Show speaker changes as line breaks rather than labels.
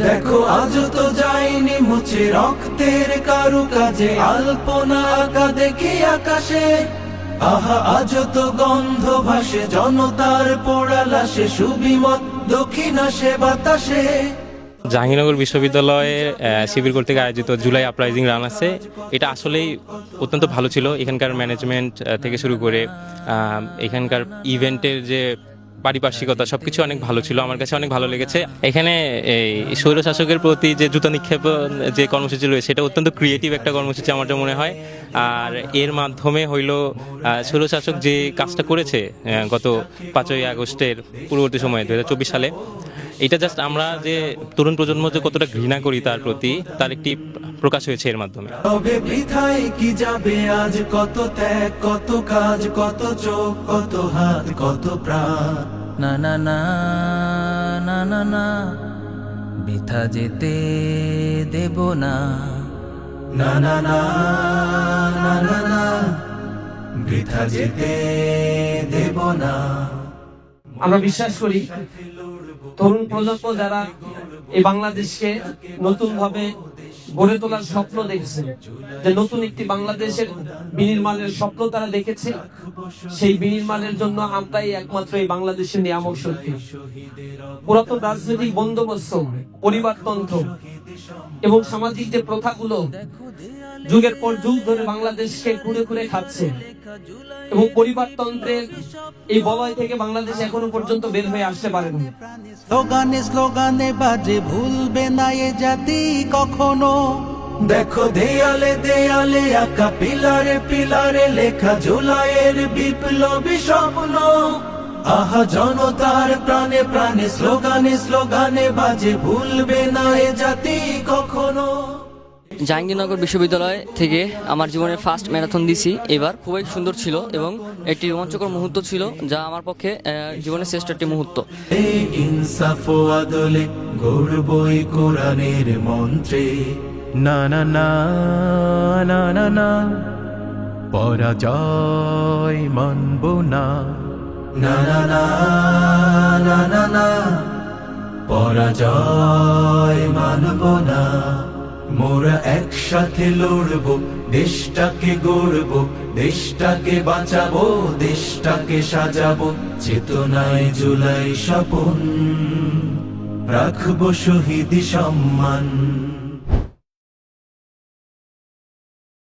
দেখো আজ তো যায়নি মুছে রক্তের কারুকাজে, আলপনা আঁকা দেখি আকাশে। আহা আজ তো গন্ধ ভাসে জনতার পোড়া লাশে, সুবিমত দক্ষিণ আসে বাতাসে।
জাহাঙ্গীরনগর বিশ্ববিদ্যালয়ে শিবির কর্তৃক আয়োজিত জুলাই আপরাইজিং রান আছে, এটা আসলেই অত্যন্ত ভালো ছিল। এখানকার ম্যানেজমেন্ট থেকে শুরু করে এখানকার ইভেন্টের যে পারিপার্শ্বিকতা সবকিছু অনেক ভালো ছিল, আমার কাছে অনেক ভালো লেগেছে। এখানে এই স্বৈরশাসকের প্রতি যে জুতা নিক্ষেপ যে কর্মসূচি রয়েছে, সেটা অত্যন্ত ক্রিয়েটিভ একটা কর্মসূচি আমার যা মনে হয়। আর এর মাধ্যমে হইলো স্বৈরশাসক যে কাজটা করেছে গত 5ই আগস্টের পূর্ববর্তী সময়ে 2024 সালে, এটা জাস্ট আমরা যে তরুণ প্রজন্ম যে কতটা ঘৃণা করি তার প্রতি, তার একটি প্রকাশ হয়েছে এর মাধ্যমে।
তবে বৃথায় কি যাবে আজ, কত ত্যাগ কত কাজ, কত চোখ কত হাত কত প্রাণ।
না না না না না না, বৃথা যেতে দেব না।
না না না না না না, বৃথা যেতে দেব না।
আমরা বিশ্বাস করি তরুণ প্রজন্ম যারা এই বাংলাদেশকে নতুন ভাবে গড়ে তোলার স্বপ্ন দেখছে, যে নতুন একটি বাংলাদেশের বিনির্মাণের স্বপ্ন তারা দেখেছে, সেই বিনির্মাণের জন্য আমরাই একমাত্র এই বাংলাদেশের নিয়ামক শক্তি। পুরাতন রাজনৈতিক বন্দোবস্ত, পরিবারতন্ত্র এবং সামাজিক যে প্রথাগুলো যুগের পর যুগ ধরে বাংলাদেশকে খুঁড়ে খুঁড়ে খাচ্ছে, এবং পরিবারতন্ত্রের এই বলয় থেকে বাংলাদেশ এখনো পর্যন্ত বের হয়ে আসতে পারেনি।
স্লোগানে স্লোগানে বাজে ভুলবে না এ জাতি কখনো। দেখো দেয়ালে দেয়ালে আঁকা, পিলারে পিলারে লেখা জুলাইয়ের বিপ্লবী স্বপ্ন। আহা জনতার প্রাণে প্রাণে স্লোগানে স্লোগানে বাজে ভুলবে না এ জাতি কখনো।
জাহাঙ্গীরনগর বিশ্ববিদ্যালয় থেকে আমার জীবনের ফার্স্ট ম্যারাথন দিছি এবার, খুবই সুন্দর ছিল এবং একটি রোমাঞ্চকর মুহূর্ত ছিল, যা আমার পক্ষে জীবনের শ্রেষ্ঠ একটি মুহূর্ত।
ইনসাফ ও আদলে গড়বই কোরআনের মন্ত্রে।
না না না না না না, পরাজয় মানব না।
না না না না না না, পরাজয় মানব না। মোরা একসাথে লড়বো, দেশটাকে গড়বো, দেশটাকে বাঁচাবো, দেশটাকে সাজাবো। চেতনায় জুলাই স্বপন, রাখবো শহীদ সম্মান।